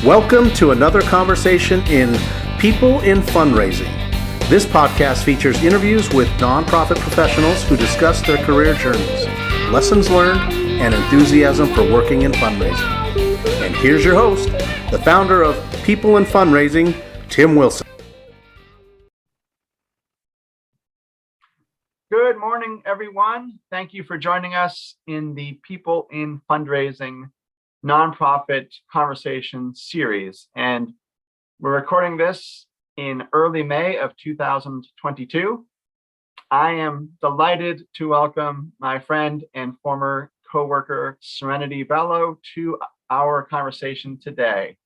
Welcome to another conversation in People in Fundraising. This podcast features interviews with nonprofit professionals who discuss their career journeys, lessons learned, and enthusiasm for working in fundraising. And here's your host, the founder of People in Fundraising, Tim Wilson. Good morning, everyone. Thank you for joining us in the People in Fundraising nonprofit conversation series. And we're recording this in early May of 2022. I am delighted to welcome my friend and former coworker, Serenity Belo, to our conversation today.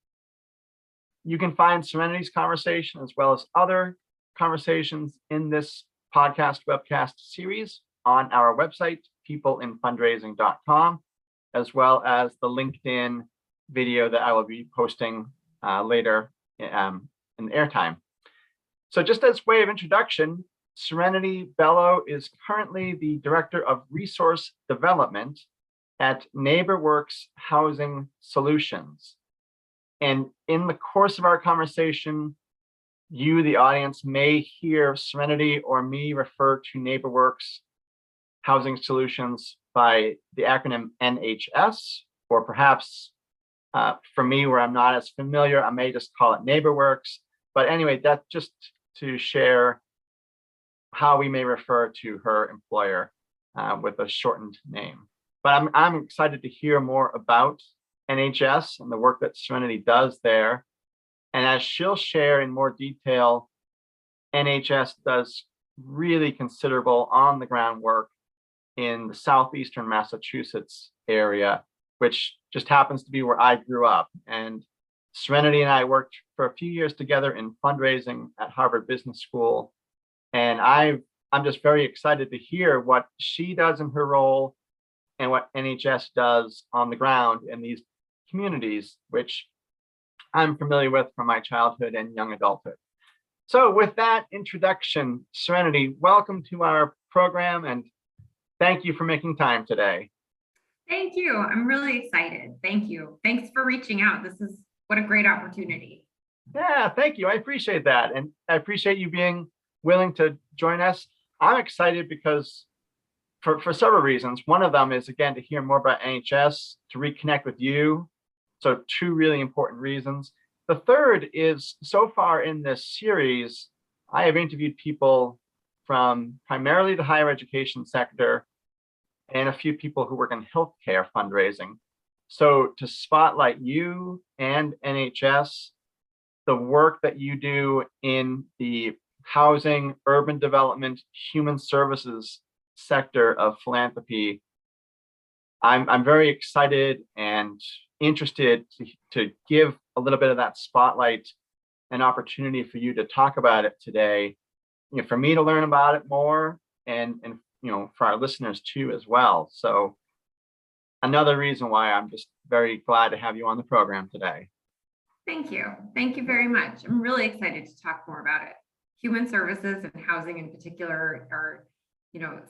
You can find Serenity's conversation as well as other conversations in this podcast webcast series on our website, peopleinfundraising.com, as well as the LinkedIn video that I will be posting later in airtime. So just as way of introduction, Serenity Belo is currently the Director of Resource Development at NeighborWorks Housing Solutions. And in the course of our conversation, you, the audience, may hear Serenity or me refer to NeighborWorks Housing Solutions by the acronym NHS, or perhaps for me, where I'm not as familiar, I may just call it NeighborWorks. But anyway, that's just to share how we may refer to her employer with a shortened name. But I'm excited to hear more about NHS and the work that Serenity does there. And as she'll share in more detail, NHS does really considerable on-the-ground work in the southeastern Massachusetts area, which just happens to be where I grew up. And Serenity and I worked for a few years together in fundraising at Harvard Business School. And I'm just very excited to hear what she does in her role and what NHS does on the ground in these communities, which I'm familiar with from my childhood and young adulthood. So with that introduction, Serenity, welcome to our program and thank you for making time today. Thank you. I'm really excited. Thank you. Thanks for reaching out. This is what a great opportunity. Yeah, thank you. I appreciate that. And I appreciate you being willing to join us. I'm excited because for several reasons. One of them is, again, to hear more about NHS, to reconnect with you. So two really important reasons. The third is, so far in this series, I have interviewed people from primarily the higher education sector and a few people who work in healthcare fundraising. So to spotlight you and NHS, the work that you do in the housing, urban development, human services sector of philanthropy, I'm very excited and interested to give a little bit of that spotlight and opportunity for you to talk about it today, for me to learn about it more and for our listeners too as well. So another reason why I'm just very glad to have you on the program today. Thank you. Thank you very much. I'm really excited to talk more about it. Human services and housing in particular are,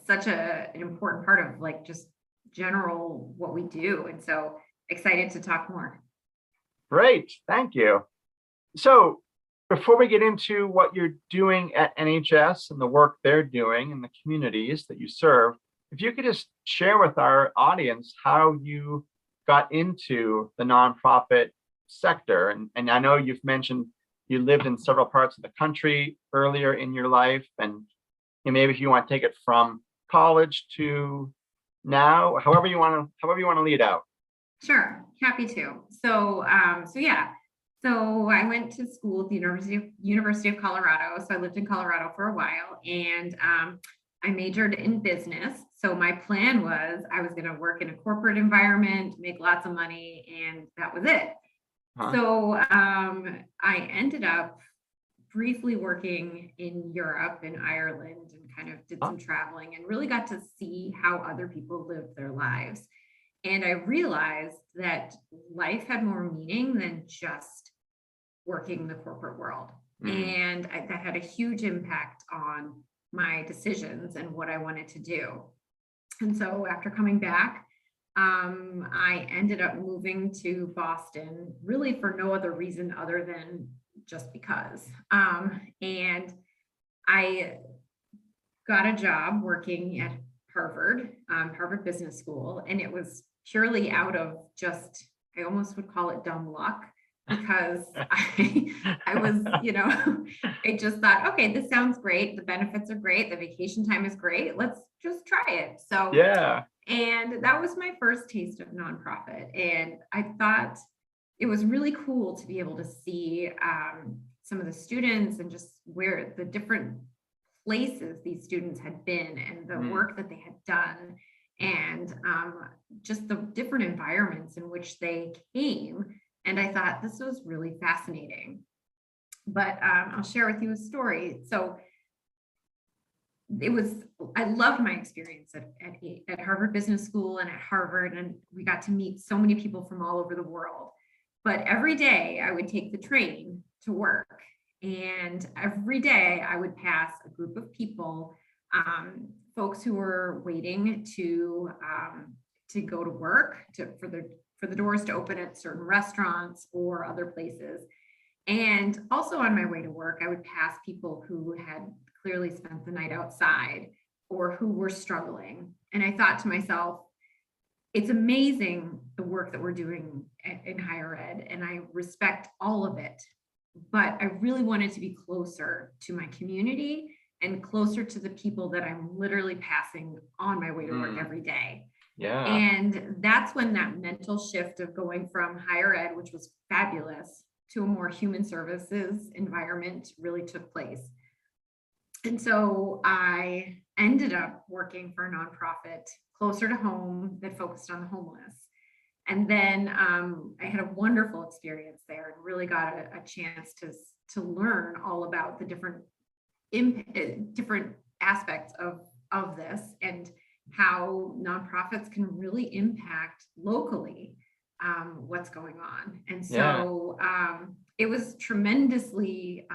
such an important part of just general what we do. And so excited to talk more. Great. Thank you. So before we get into what you're doing at NHS and the work they're doing in the communities that you serve, if you could just share with our audience how you got into the nonprofit sector. And I know you've mentioned you lived in several parts of the country earlier in your life, and maybe if you want to take it from college to now, however you want to lead out. Sure, happy to. So I went to school at the University of Colorado. So I lived in Colorado for a while, and I majored in business. So my plan was I was going to work in a corporate environment, make lots of money, and that was it. Huh. So I ended up briefly working in Europe and Ireland and kind of did some traveling and really got to see how other people live their lives. And I realized that life had more meaning than just working in the corporate world. And that had a huge impact on my decisions and what I wanted to do. And so after coming back, I ended up moving to Boston really for no other reason other than just because. And I got a job working at Harvard Business School, and it was purely out of just, I almost would call it dumb luck, because I was, I just thought, okay, this sounds great. The benefits are great. The vacation time is great. Let's just try it. So, Yeah. and that was my first taste of nonprofit. And I thought it was really cool to be able to see some of the students and just where the different places these students had been and the work that they had done, and just the different environments in which they came. And I thought this was really fascinating. But I'll share with you a story. So I loved my experience at Harvard Business School and at Harvard, and we got to meet so many people from all over the world. But every day I would take the train to work, and every day I would pass a group of people, folks who were waiting to go to work, for the doors to open at certain restaurants or other places. And also on my way to work, I would pass people who had clearly spent the night outside or who were struggling. And I thought to myself, it's amazing the work that we're doing in higher ed, and I respect all of it. But I really wanted to be closer to my community and closer to the people that I'm literally passing on my way to work every day. Yeah. And that's when that mental shift of going from higher ed, which was fabulous, to a more human services environment really took place. And so I ended up working for a nonprofit closer to home that focused on the homeless. And then I had a wonderful experience there and really got a chance to learn all about the different aspects of this, and how nonprofits can really impact locally what's going on. And so it was tremendously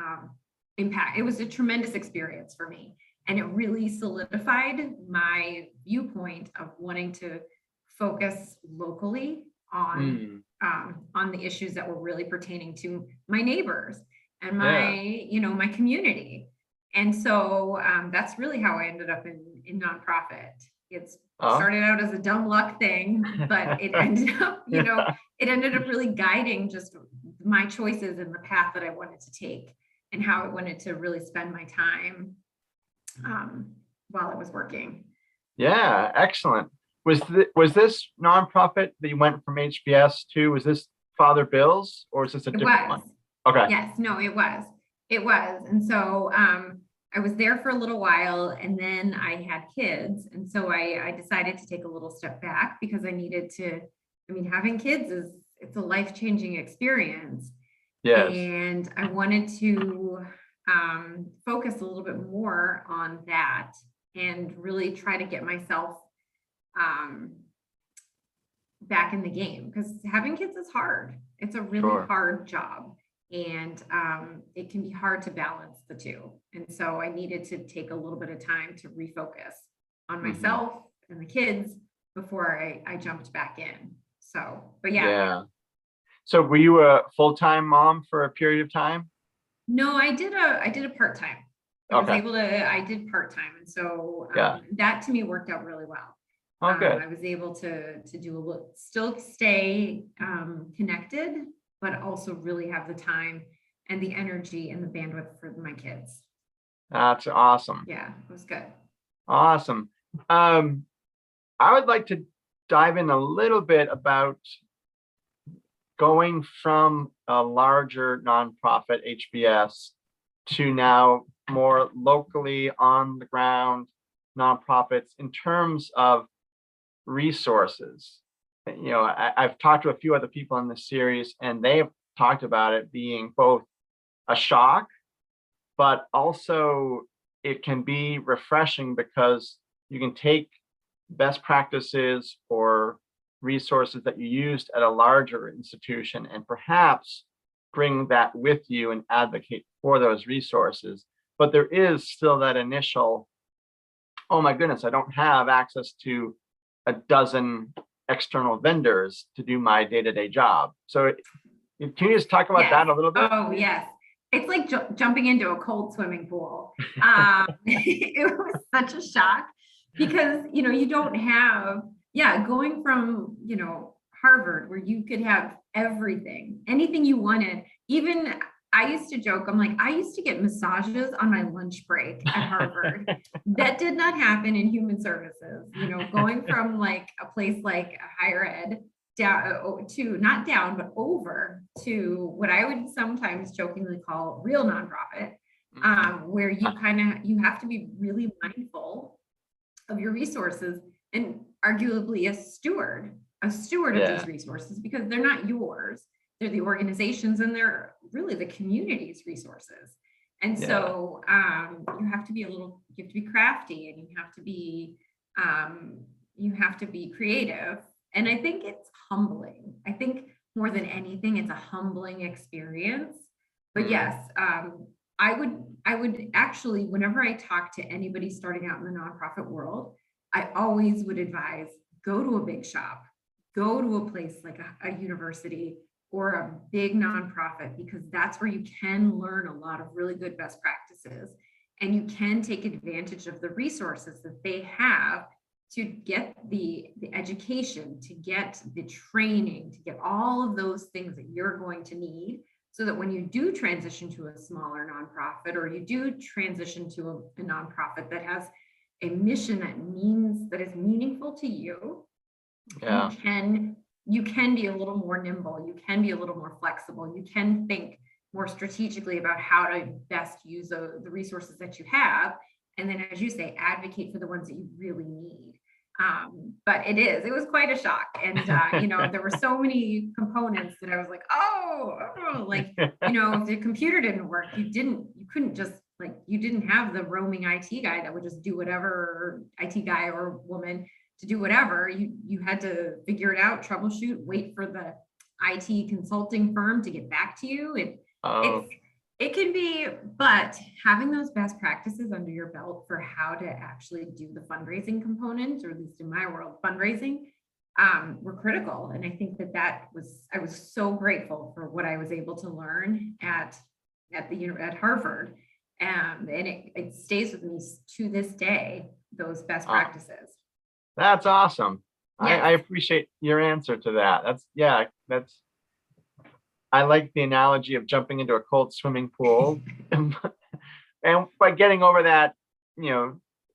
it was a tremendous experience for me. And it really solidified my viewpoint of wanting to focus locally on the issues that were really pertaining to my neighbors and my community. And so that's really how I ended up in nonprofit. It's started out as a dumb luck thing, but it ended up, it ended up really guiding just my choices and the path that I wanted to take and how I wanted to really spend my time while I was working. Yeah, excellent. Was this nonprofit that you went from HBS to, was this Father Bill's, or is this a different one? Okay. Yes, no, it was. And so I was there for a little while, and then I had kids. And so I decided to take a little step back because I needed to, having kids it's a life-changing experience. Yes. And I wanted to focus a little bit more on that and really try to get myself back in the game, because having kids is hard. It's a really hard job, and it can be hard to balance the two. And so I needed to take a little bit of time to refocus on myself and the kids before I jumped back in. So, but yeah. So were you a full-time mom for a period of time? No, I did a part-time. I did part-time. And so that to me worked out really well. I was able to do still stay connected, but also really have the time and the energy and the bandwidth for my kids. That's awesome. Yeah, it was good. Awesome. I would like to dive in a little bit about going from a larger nonprofit HBS to now more locally on the ground nonprofits in terms of resources. I've talked to a few other people in this series, and they've talked about it being both a shock, but also it can be refreshing because you can take best practices or resources that you used at a larger institution and perhaps bring that with you and advocate for those resources. But there is still that initial, oh my goodness, I don't have access to a dozen external vendors to do my day-to-day job. So can you just talk about that a little bit? Oh, yes. It's like jumping into a cold swimming pool. It was such a shock because, you don't have, going from, Harvard, where you could have everything, anything you wanted. Even I used to joke, I'm like, I used to get massages on my lunch break at Harvard. That did not happen in human services, going from like a place like higher ed down to not down, but over to what I would sometimes jokingly call real nonprofit, where you have to be really mindful of your resources and arguably a steward of these resources, because they're not yours. They're the organizations and they're really the community's resources. And so you have to be crafty, and you have to be creative. And I think it's humbling. I think more than anything, it's a humbling experience. But yes, I would actually, whenever I talk to anybody starting out in the nonprofit world, I always would advise, go to a big shop, go to a place like a university or a big nonprofit, because that's where you can learn a lot of really good best practices, and you can take advantage of the resources that they have to get the education, to get the training, to get all of those things that you're going to need, so that when you do transition to a smaller nonprofit, or you do transition to a nonprofit that has a mission that is meaningful to you, you can be a little more nimble, you can be a little more flexible, you can think more strategically about how to best use the resources that you have. And then, as you say, advocate for the ones that you really need. But it was quite a shock. And, there were so many components that I was like, if the computer didn't work, you didn't have the roaming IT guy that would just do whatever, or IT guy or woman to do whatever. You had to figure it out, troubleshoot, wait for the IT consulting firm to get back to you. It can be, but having those best practices under your belt for how to actually do the fundraising component, or at least in my world, fundraising, were critical. And I think I was so grateful for what I was able to learn at Harvard. And it stays with me to this day, those best practices. That's awesome. Yes. I appreciate your answer to that. I like the analogy of jumping into a cold swimming pool and by getting over that,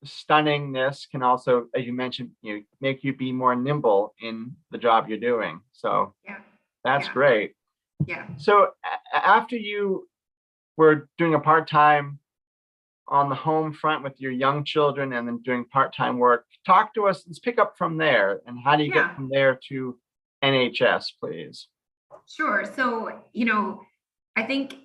stunningness can also, as you mentioned, make you be more nimble in the job you're doing. So that's great. Yeah. So after you were doing a part-time on the home front with your young children and then doing part-time work, talk to us. Let's pick up from there. And how do you get from there to NHS, please? Sure. So, I think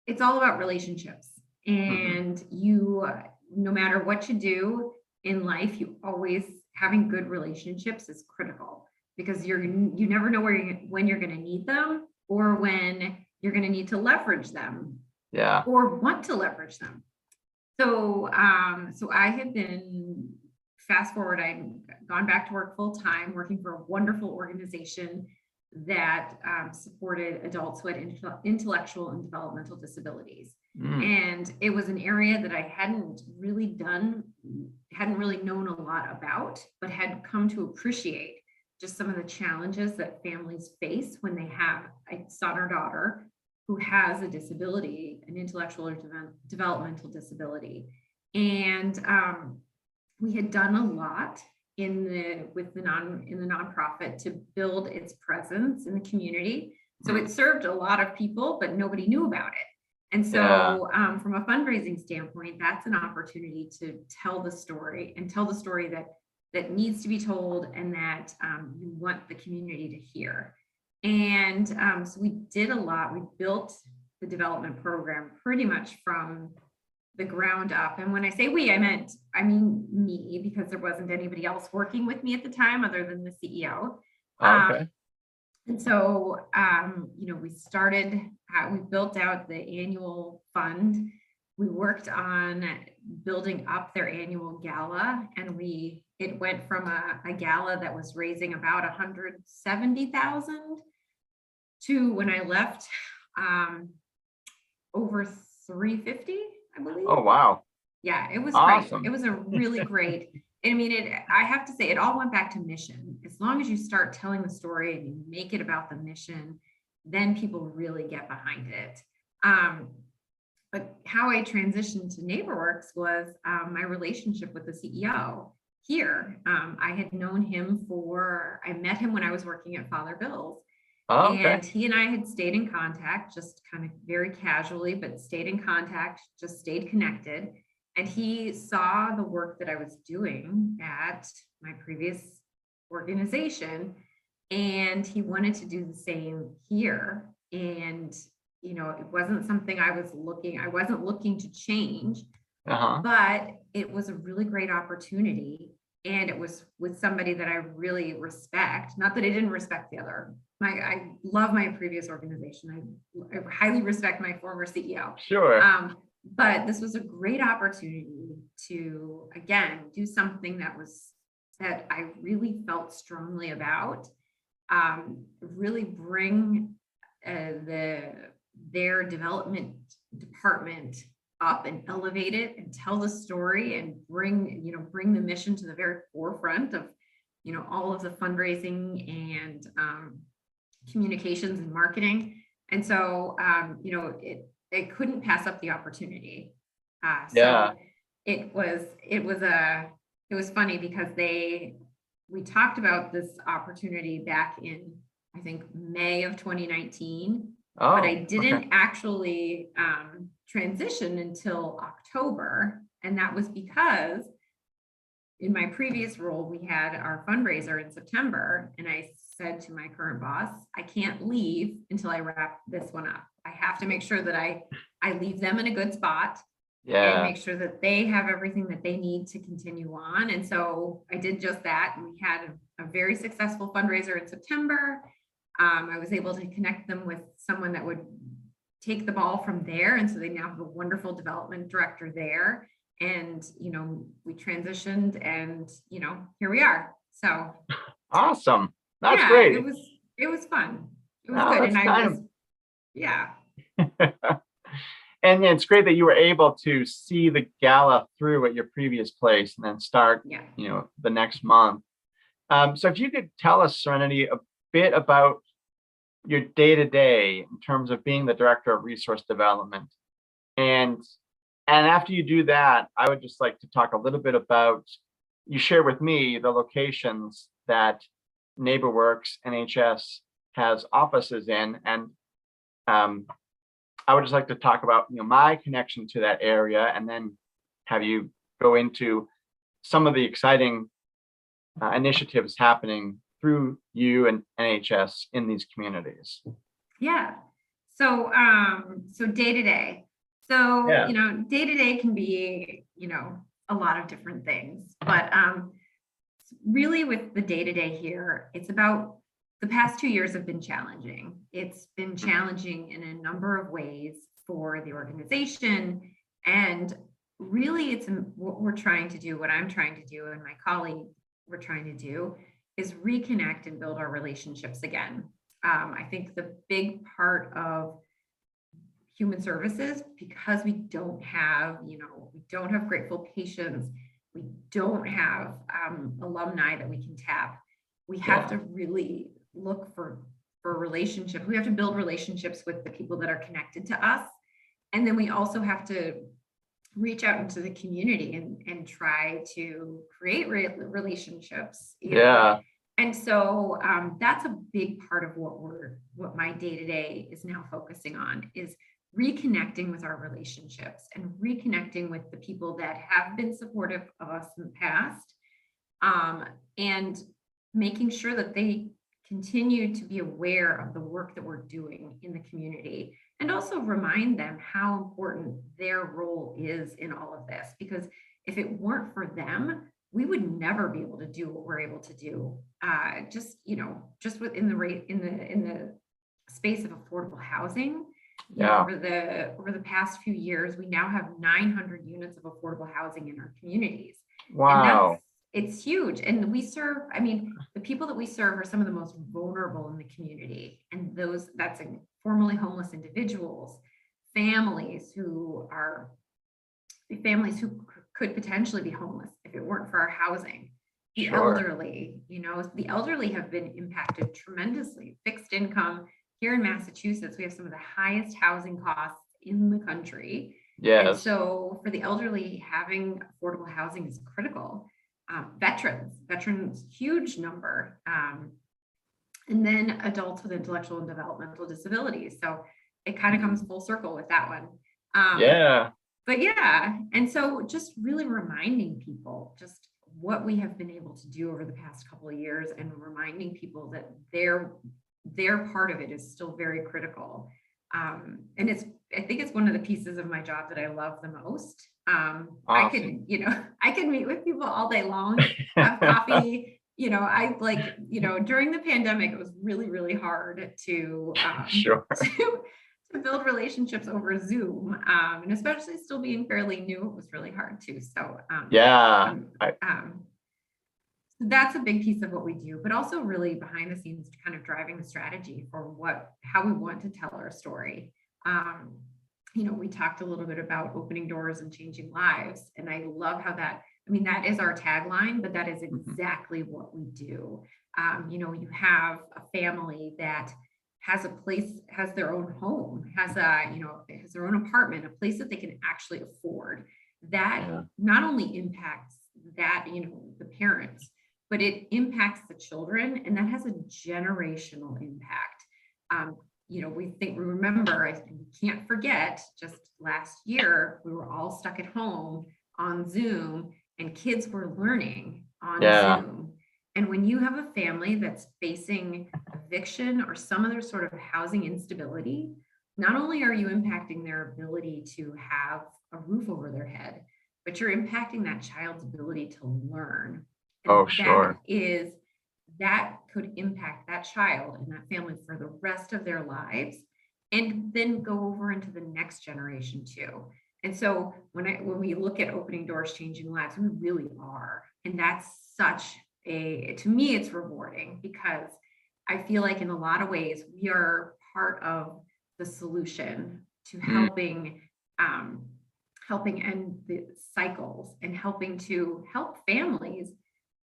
it's all about relationships, and no matter what you do in life, you always having good relationships is critical, because you never know when you're going to need them, or when you're going to need to leverage them, or want to leverage them. So, I had been, fast forward, I'd gone back to work full time, working for a wonderful organization that supported adults who had intellectual and developmental disabilities. And it was an area that I hadn't really known a lot about, but had come to appreciate just some of the challenges that families face when they have a son or daughter who has a disability, an intellectual or developmental disability. And we had done a lot in the nonprofit to build its presence in the community. So it served a lot of people, but nobody knew about it. And so from a fundraising standpoint, that's an opportunity to tell the story that needs to be told, and that you want the community to hear. And so we did a lot. We built the development program pretty much from the ground up. And when I say we, I mean me, because there wasn't anybody else working with me at the time other than the CEO. Okay. And so, we built out the annual fund. We worked on building up their annual gala, and it went from a gala that was raising about 170,000 to, when I left, over 350, I believe. Oh, wow. Yeah, it was Awesome. great. It was a really great. I mean, I have to say, it all went back to mission. As long as you start telling the story and you make it about the mission, then people really get behind it. But how I transitioned to NeighborWorks was my relationship with the CEO here. I had known him I met him when I was working at Father Bill's. Oh, okay. And he and I had stayed in contact, just kind of very casually, but stayed in contact, just stayed connected. And he saw the work that I was doing at my previous organization, and he wanted to do the same here. And, it wasn't something I wasn't looking to change, but it was a really great opportunity. And it was with somebody that I really respect. Not that I didn't respect the other. I love my previous organization. I highly respect my former CEO. Sure. But this was a great opportunity to, again, do something that I really felt strongly about. Really bring their development department up and elevate it and tell the story and bring the mission to the very forefront of, all of the fundraising and communications and marketing. And so, they couldn't pass up the opportunity. So it was funny because we talked about this opportunity back in, I think, May of 2019, but I didn't actually transition until October. And that was because in my previous role, we had our fundraiser in September. And I said to my current boss, I can't leave until I wrap this one up. I have to make sure that I leave them in a good spot. And make sure that they have everything that they need to continue on. And so I did just that. And we had a very successful fundraiser in September. I was able to connect them with someone that would take the ball from there. And so they now have a wonderful development director there. And, we transitioned and, here we are. So awesome. That's great. It was fun. It was good. And and it's great that you were able to see the gala through at your previous place and then start, the next month. So if you could tell us, Serenity, a bit about your day-to-day in terms of being the director of resource development. And after you do that, I would just like to talk a little bit about, you share with me the locations that NeighborWorks NHS has offices in. And I would just like to talk about, my connection to that area, and then have you go into some of the exciting initiatives happening through you and NHS in these communities. Yeah. So day to day. So, day to day can be, a lot of different things, but really with the day to day here, it's about the past 2 years have been challenging. It's been challenging in a number of ways for the organization. And really it's what we're trying to do, what I'm trying to do, and my colleague we're trying to do is reconnect and build our relationships again. I think the big part of human services, because we don't have grateful patients, we don't have alumni that we can tap. We have to really look for relationships. We have to build relationships with the people that are connected to us. And then we also have to reach out into the community and try to create relationships. And so that's a big part of what my day-to-day is now focusing on, is reconnecting with our relationships and reconnecting with the people that have been supportive of us in the past, and making sure that they continue to be aware of the work that we're doing in the community, and also remind them how important their role is in all of this. Because if it weren't for them, we would never be able to do what we're able to do. Just within the space of affordable housing, Yeah. Over the past few years, we now have 900 units of affordable housing in our communities. Wow. It's huge. And we serve, I mean, the people that we serve are some of the most vulnerable in the community. And that's formerly homeless individuals, families who could potentially be homeless if it weren't for our housing. The Sure. elderly, the elderly have been impacted tremendously. Fixed income here in Massachusetts, we have some of the highest housing costs in the country. And Yes. so for the elderly, having affordable housing is critical. Veterans, huge number. And then adults with intellectual and developmental disabilities. So it kind of comes full circle with that one. Yeah. But yeah, and so just really reminding people just what we have been able to do over the past couple of years, and reminding people that their part of it is still very critical. And I think it's one of the pieces of my job that I love the most. Awesome. I could meet with people all day long, have coffee. During the pandemic, it was really, really hard to Sure. to build relationships over Zoom, and especially still being fairly new, it was really hard too. So Yeah. so that's a big piece of what we do, but also really behind the scenes, kind of driving the strategy for how we want to tell our story. We talked a little bit about opening doors and changing lives, and I love how that is our tagline, but that is exactly what we do. You have a family that has their own home, has their own apartment, a place that they can actually afford. That not only impacts the parents, but it impacts the children, and that has a generational impact. We remember, we can't forget, just last year, we were all stuck at home on Zoom, and kids were learning on Zoom. And when you have a family that's facing eviction or some other sort of housing instability, not only are you impacting their ability to have a roof over their head, but you're impacting that child's ability to learn. And sure. That could impact that child and that family for the rest of their lives, and then go over into the next generation too. And so when we look at opening doors, changing lives, we really are. And that's to me, it's rewarding, because I feel like in a lot of ways, we are part of the solution to helping end the cycles, and helping to help families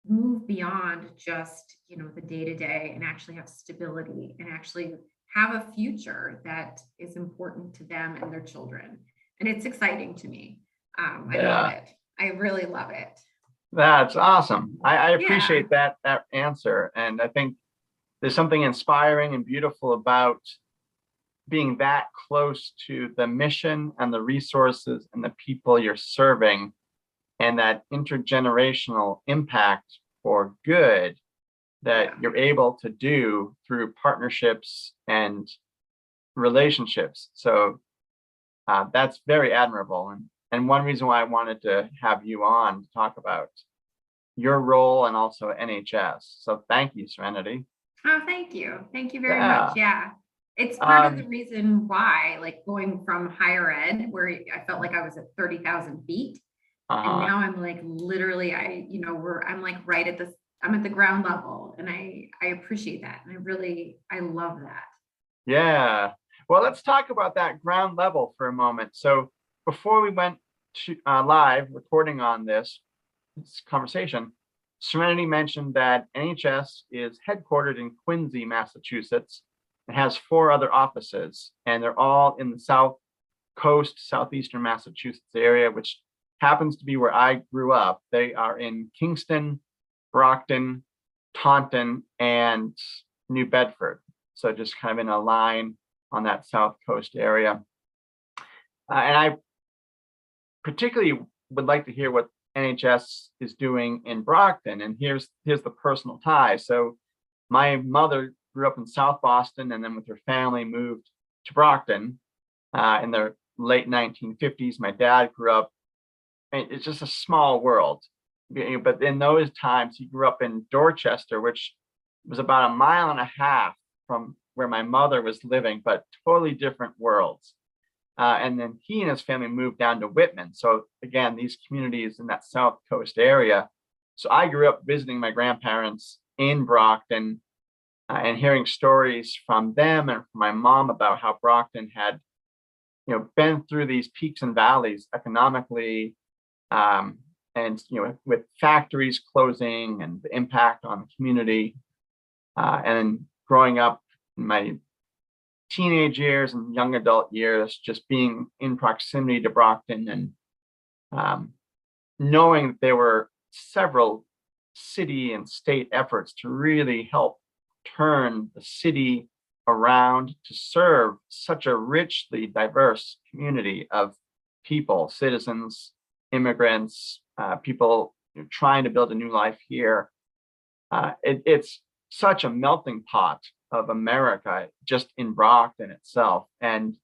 move beyond just, the day-to-day, and actually have stability, and actually have a future that is important to them and their children. And it's exciting to me. I love it. I really love it. That's awesome. I appreciate that answer. And I think there's something inspiring and beautiful about being that close to the mission and the resources and the people you're serving, and that intergenerational impact for good that you're able to do through partnerships and relationships. So that's very admirable. And one reason why I wanted to have you on to talk about your role, and also NHS. So thank you, Serenity. Oh, thank you. Thank you very much. Yeah. It's part of the reason why, going from higher ed, where I felt like I was at 30,000 feet. And now I'm literally, I'm right at I'm at the ground level, and I appreciate that. And I love that. Yeah. Well, let's talk about that ground level for a moment. So before we went to live recording on this conversation, Serenity mentioned that NHS is headquartered in Quincy, Massachusetts, and has 4 other offices, and they're all in the South Coast, southeastern Massachusetts area, which happens to be where I grew up. They are in Kingston, Brockton, Taunton, and New Bedford. So just kind of in a line on that South Coast area. And I particularly would like to hear what NHS is doing in Brockton. And here's the personal tie. So my mother grew up in South Boston, and then with her family moved to Brockton in the late 1950s. My dad grew up, it's just a small world. But in those times, he grew up in Dorchester, which was about 1.5 miles from where my mother was living, but totally different worlds. And then he and his family moved down to Whitman. So again, these communities in that South Coast area. So I grew up visiting my grandparents in Brockton and hearing stories from them and from my mom about how Brockton had, been through these peaks and valleys economically, and with factories closing and the impact on the community. And growing up in my teenage years and young adult years, just being in proximity to Brockton and knowing that there were several city and state efforts to really help turn the city around to serve such a richly diverse community of people, citizens, immigrants, people trying to build a new life here. It's such a melting pot of America just in Brockton itself. And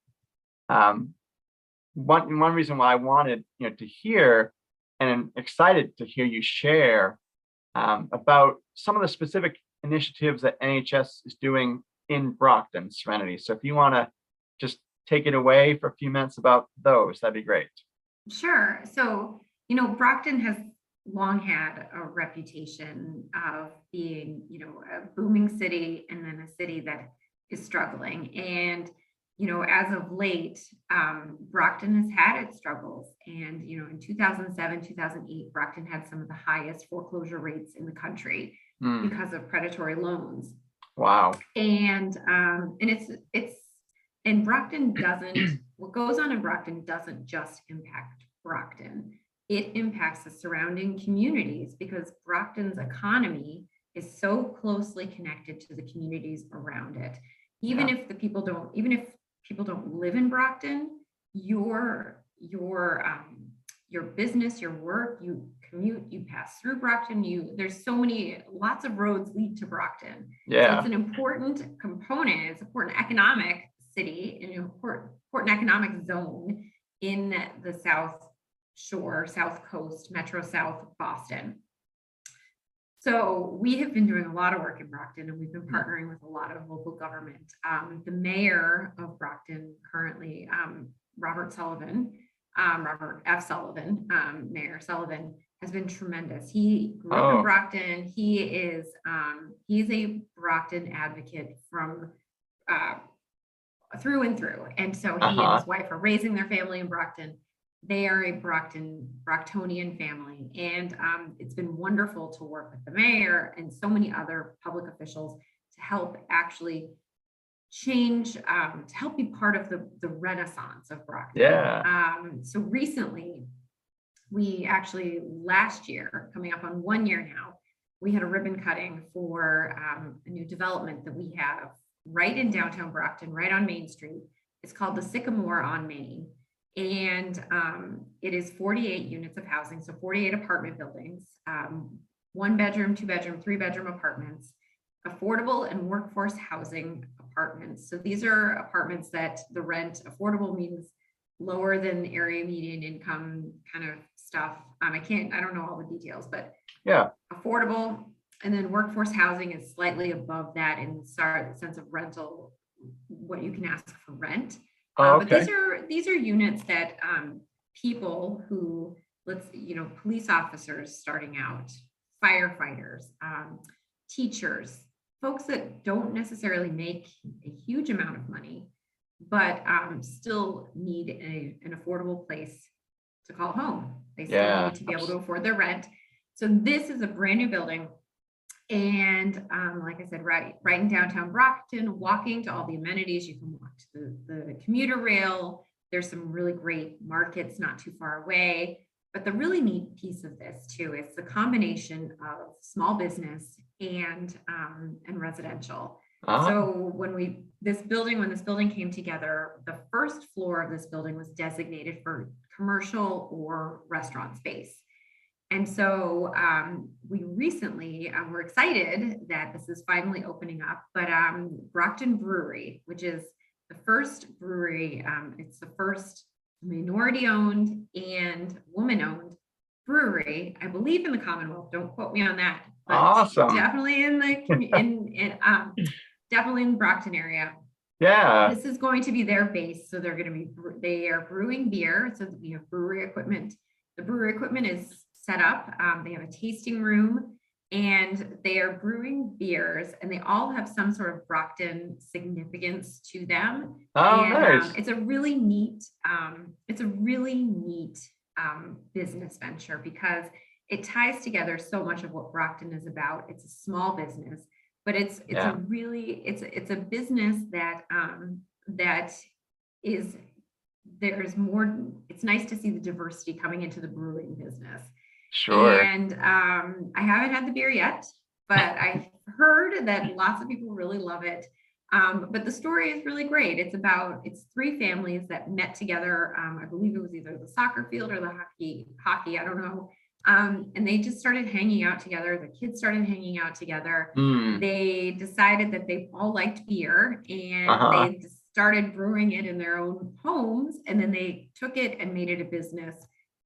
one reason why I wanted to hear, and I'm excited to hear you share about some of the specific initiatives that NHS is doing in Brockton, Serenity. So if you want to just take it away for a few minutes about those, that'd be great. Sure. So, Brockton has long had a reputation of being, a booming city and then a city that is struggling. And, as of late, Brockton has had its struggles. And, in 2007, 2008, Brockton had some of the highest foreclosure rates in the country because of predatory loans. Wow. And and Brockton doesn't, what goes on in Brockton doesn't just impact Brockton. It impacts the surrounding communities because Brockton's economy is so closely connected to the communities around it. Even if people don't live in Brockton, your business, your work, you commute, you pass through Brockton, there's lots of roads lead to Brockton. Yeah. So it's an important component, it's an important economic city, an important economic zone in the South Shore, South Coast, Metro South Boston. So we have been doing a lot of work in Brockton, and we've been partnering with a lot of local government. The mayor of Brockton currently, Robert F. Sullivan, Mayor Sullivan, has been tremendous. He grew up in Brockton. He's a Brockton advocate from through and through. And so he and his wife are raising their family in Brockton. They are a Brocktonian family. And it's been wonderful to work with the mayor and so many other public officials to help actually change, to help be part of the renaissance of Brockton. Yeah. So recently, we actually last year, coming up on 1 year now, we had a ribbon cutting for a new development that we have right in downtown Brockton, right on Main Street. It's called the Sycamore on Main. And it is 48 units of housing, so 48 apartment buildings, 1 bedroom, 2 bedroom, 3 bedroom apartments, affordable and workforce housing apartments. So these are apartments that the rent, affordable means lower than area median income kind of stuff. I don't know all the details, but yeah, affordable. And then workforce housing is slightly above that in the sense of rental, what you can ask for rent. okay. But these are units that people who, police officers starting out, firefighters, teachers, folks that don't necessarily make a huge amount of money, but still need an affordable place to call home. They still need to be able to afford their rent. So this is a brand new building. And like I said, right in downtown Brockton, walking to all the amenities. You can walk to the commuter rail. There's some really great markets not too far away. But the really neat piece of this too is the combination of small business and residential. So when this building came together, the first floor of this building was designated for commercial or restaurant space. And so we recently were excited that this is finally opening up, but Brockton Brewery, which is the first brewery, it's the first minority-owned and woman-owned brewery, I believe, in the Commonwealth. Don't quote me on that. But awesome. definitely in the definitely in the Brockton area. Yeah. This is going to be their base. So they are brewing beer. So we have brewery equipment. The brewery equipment is set up. They have a tasting room and they are brewing beers, and they all have some sort of Brockton significance to them. Oh, And nice. it's a really neat, business venture, because it ties together so much of what Brockton is about. It's a small business, but it's Yeah. a business that that is, there's more. It's nice to see the diversity coming into the brewing business. Sure. And I haven't had the beer yet, but I've heard that lots of people really love it. But the story is really great. It's three families that met together. I believe it was either the soccer field or the hockey, I don't know. And they just started hanging out together. The kids started hanging out together. They decided that they all liked beer, and they just started brewing it in their own homes. And then they took it and made it a business.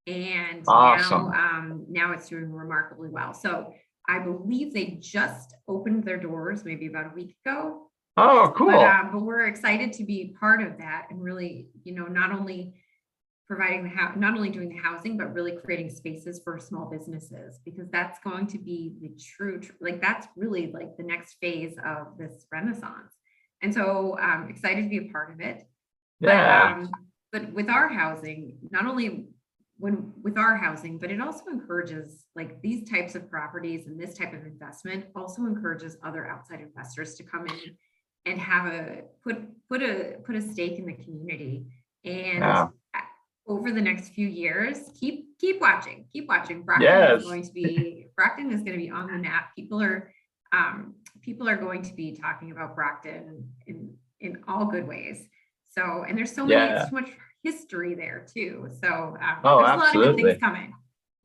And Awesome. now it's doing remarkably well. So I believe they just opened their doors maybe about a week ago. Oh, cool. But we're excited to be part of that, and really, not only providing not only doing the housing, but really creating spaces for small businesses, because that's going to be the true, like that's really like the next phase of this renaissance. And so I'm excited to be a part of it. Yeah. But with our housing, not only with our housing, but it also encourages, like, these types of properties and this type of investment also encourages other outside investors to come in and have put a stake in the community. And over the next few years, keep watching. Brockton is going to be on the map. People are going to be talking about Brockton in all good ways. So, and there's so much history there too. So there's a lot of good things coming.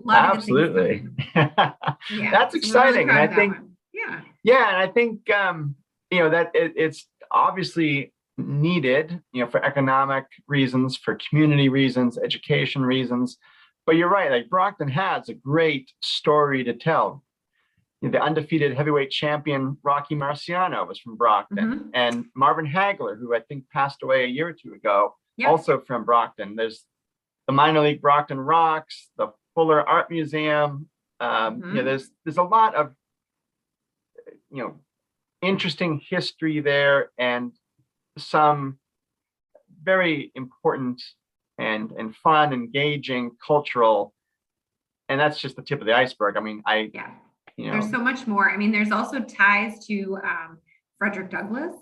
Absolutely. Yeah, That's exciting. Really, and I think, and I think, that it's obviously needed, for economic reasons, for community reasons, education reasons. But you're right, like Brockton has a great story to tell. The undefeated heavyweight champion Rocky Marciano was from Brockton, and Marvin Hagler, who I think passed away a year or two ago, also from Brockton. There's the minor league Brockton Rocks, the Fuller Art Museum. There's a lot of interesting history there, and some very important and fun, engaging, cultural. And that's just the tip of the iceberg. I mean, there's so much more. I mean, there's also ties to Frederick Douglass,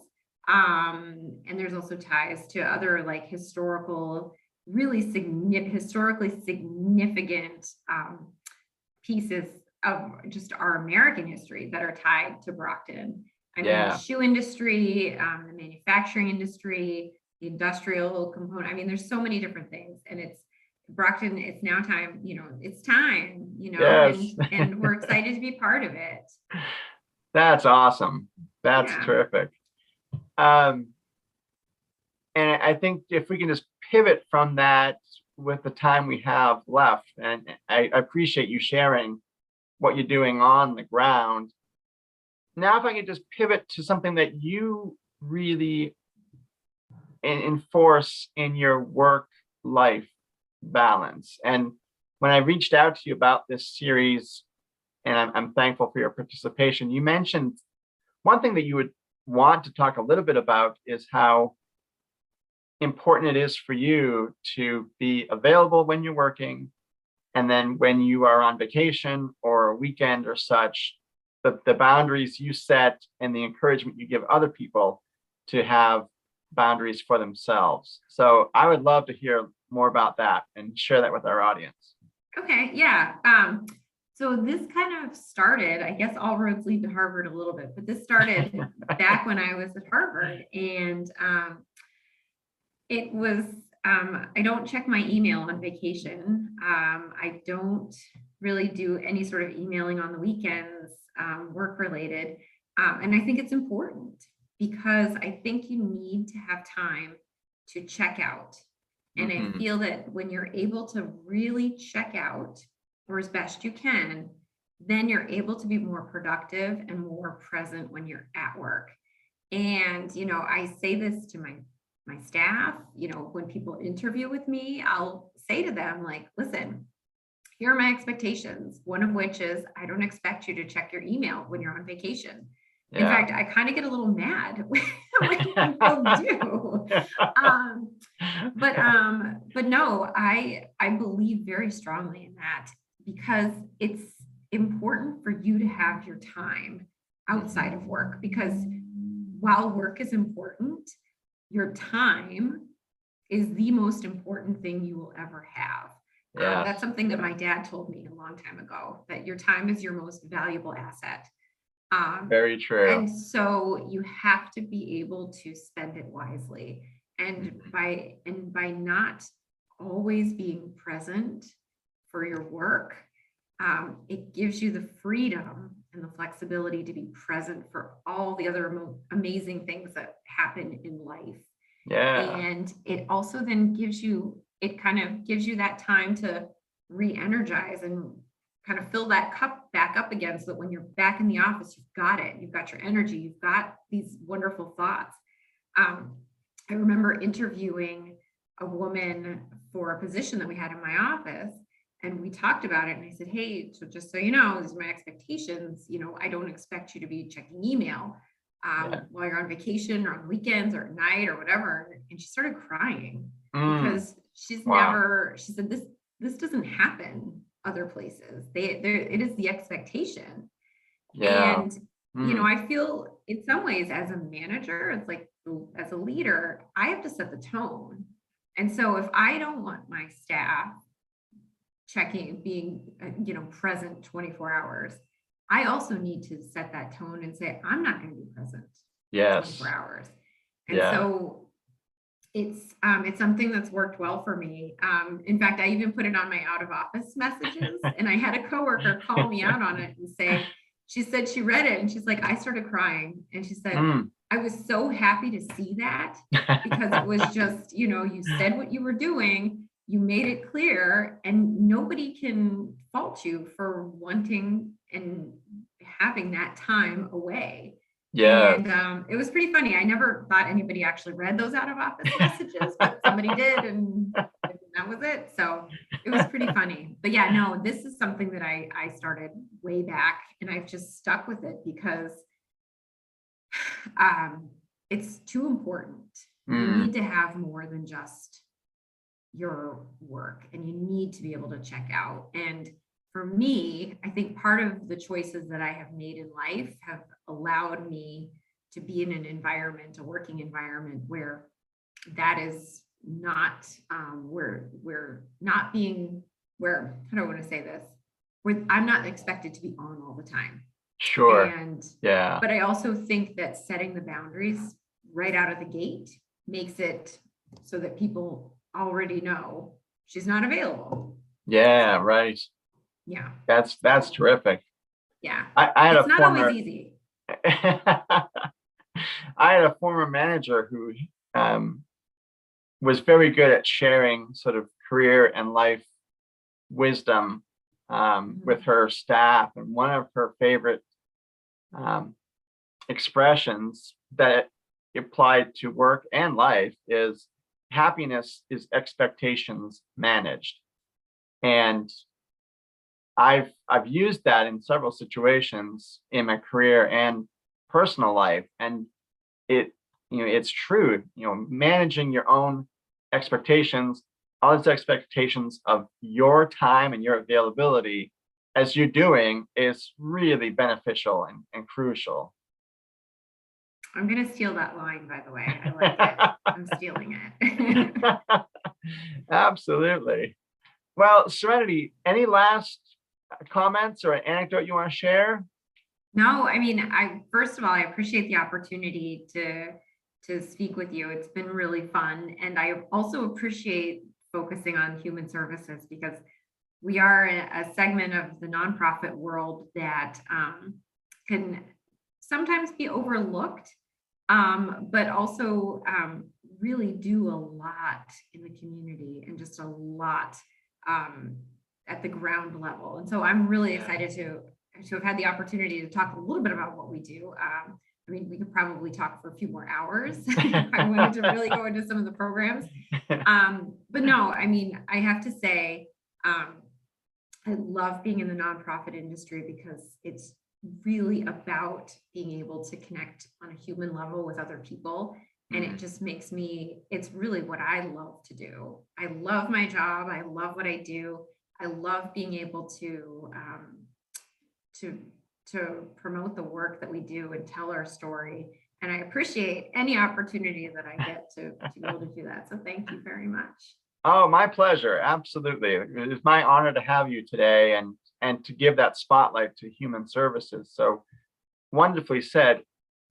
and there's also ties to other like historically significant pieces of just our American history that are tied to Brockton. I mean, the shoe industry, the manufacturing industry, the industrial component. I mean, there's so many different things, and Brockton, it's now time, it's time, and we're excited to be part of it. That's awesome. That's terrific. And I think if we can just pivot from that with the time we have left, and I appreciate you sharing what you're doing on the ground. Now, if I could just pivot to something that you really enforce in your work-life balance. And when I reached out to you about this series, and I'm thankful for your participation, you mentioned one thing that you would want to talk a little bit about is how important it is for you to be available when you're working, and then when you are on vacation or a weekend or such, the boundaries you set and the encouragement you give other people to have boundaries for themselves. So I would love to hear more about that and share that with our audience. Okay, yeah. So this kind of started, I guess all roads lead to Harvard a little bit, but this started back when I was at Harvard, and it was, I don't check my email on vacation. I don't really do any sort of emailing on the weekends, work related. And I think it's important because I think you need to have time to check out. And I feel that when you're able to really check out, or as best you can, then you're able to be more productive and more present when you're at work. And, I say this to my staff, when people interview with me, I'll say to them, like, listen, here are my expectations. One of which is I don't expect you to check your email when you're on vacation. In Yeah. fact, I kind of get a little mad when people do. But no, I believe very strongly in that, because it's important for you to have your time outside of work, because while work is important, your time is the most important thing you will ever have. Yeah. That's something that my dad told me a long time ago, that your time is your most valuable asset. Very true. And so you have to be able to spend it wisely. And by not always being present for your work, it gives you the freedom and the flexibility to be present for all the other amazing things that happen in life. Yeah. And it also then gives you that time to re-energize and kind of fill that cup back up again, so that when you're back in the office, you've got it, you've got your energy, you've got these wonderful thoughts. I remember interviewing a woman for a position that we had in my office, and we talked about it, and I said, hey, so just so you know, these are my expectations. I don't expect you to be checking email while you're on vacation or on weekends or at night or whatever. And she started crying because she said, this doesn't happen other places. It is the expectation. Yeah. And, I feel in some ways as a manager, it's like, as a leader, I have to set the tone. And so if I don't want my staff being present 24 hours, I also need to set that tone and say, I'm not going to be present 24 hours. And so it's something that's worked well for me. In fact, I even put it on my out of office messages, and I had a coworker call me out on it and say, she said she read it and she's like, I started crying. And she said, I was so happy to see that, because it was just, you said what you were doing, you made it clear, and nobody can fault you for wanting and having that time away. Yeah. And it was pretty funny. I never thought anybody actually read those out of office messages, but somebody did, and that was it. So it was pretty funny. But yeah, no, this is something that I started way back, and I've just stuck with it because it's too important. You need to have more than just your work, and you need to be able to check out. And for me, I think part of the choices that I have made in life have allowed me to be in an environment, a working environment, where that is not, we're not being, where, how do I want to say this? Where I'm not expected to be on all the time. Sure. But I also think that setting the boundaries right out of the gate makes it so that people already know she's not available. Yeah, right. Yeah. That's terrific. Yeah. I had it's not always easy. I had a former manager who was very good at sharing sort of career and life wisdom with her staff. And one of her favorite expressions that applied to work and life is, happiness is expectations managed. And I've used that in several situations in my career and personal life, and it's true. Managing your own expectations, all those expectations of your time and your availability as you're doing, is really beneficial and crucial. I'm going to steal that line, by the way. I like it. I'm stealing it. Absolutely. Well, Serenity, any last comments or an anecdote you want to share? No, I mean, first of all, I appreciate the opportunity to speak with you. It's been really fun. And I also appreciate focusing on human services, because we are a segment of the nonprofit world that can sometimes be overlooked, but also really do a lot in the community, and just a lot at the ground level. And so I'm really excited to have had the opportunity to talk a little bit about what we do. I mean, we could probably talk for a few more hours if I wanted to really go into some of the programs. But no, I mean, I have to say, I love being in the nonprofit industry because it's really about being able to connect on a human level with other people. And it just makes me, it's really what I love to do. I love my job. I love what I do. I love being able to promote the work that we do and tell our story. And I appreciate any opportunity that I get to be able to do that. So thank you very much. Oh, my pleasure. Absolutely. It's my honor to have you today and to give that spotlight to human services. So wonderfully said.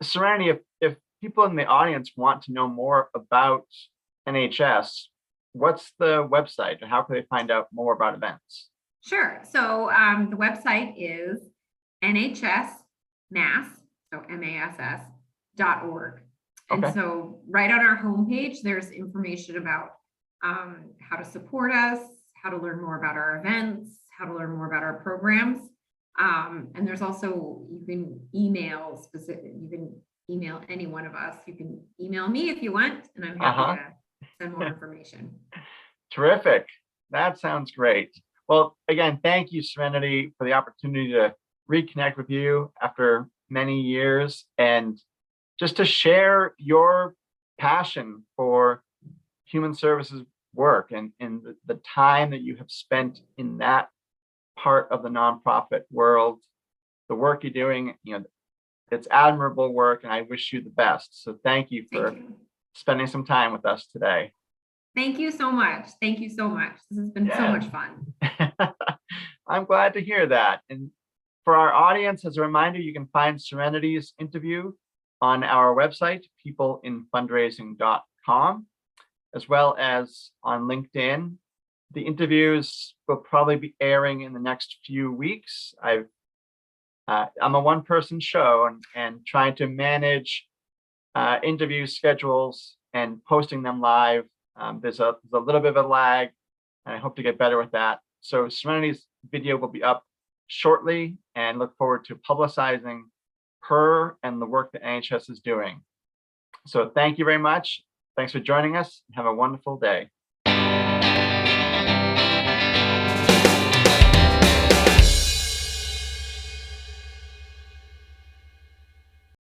Serenity, if people in the audience want to know more about NHS, what's the website and how can they find out more about events? Sure. So the website is NHS Mass, so MASS.org. And Okay. so right on our homepage, there's information about how to support us, how to learn more about our events, how to learn more about our programs. And there's also, you can email any one of us. You can email me if you want, and I'm happy to send more information. Terrific. That sounds great. Well, again, thank you, Serenity, for the opportunity to reconnect with you after many years and just to share your passion for human services work and the time that you have spent in that part of the nonprofit world. The work you're doing, it's admirable work, and I wish you the best. So thank you for spending some time with us today. Thank you so much. Thank you so much. This has been so much fun. I'm glad to hear that. And for our audience, as a reminder, you can find Serenity's interview on our website, peopleinfundraising.com, as well as on LinkedIn. The interviews will probably be airing in the next few weeks. I'm a one-person show and trying to manage interview schedules and posting them live. There's a little bit of a lag, and I hope to get better with that. So Serenity's video will be up shortly, and look forward to publicizing her and the work that NHS is doing. So thank you very much. Thanks for joining us. Have a wonderful day.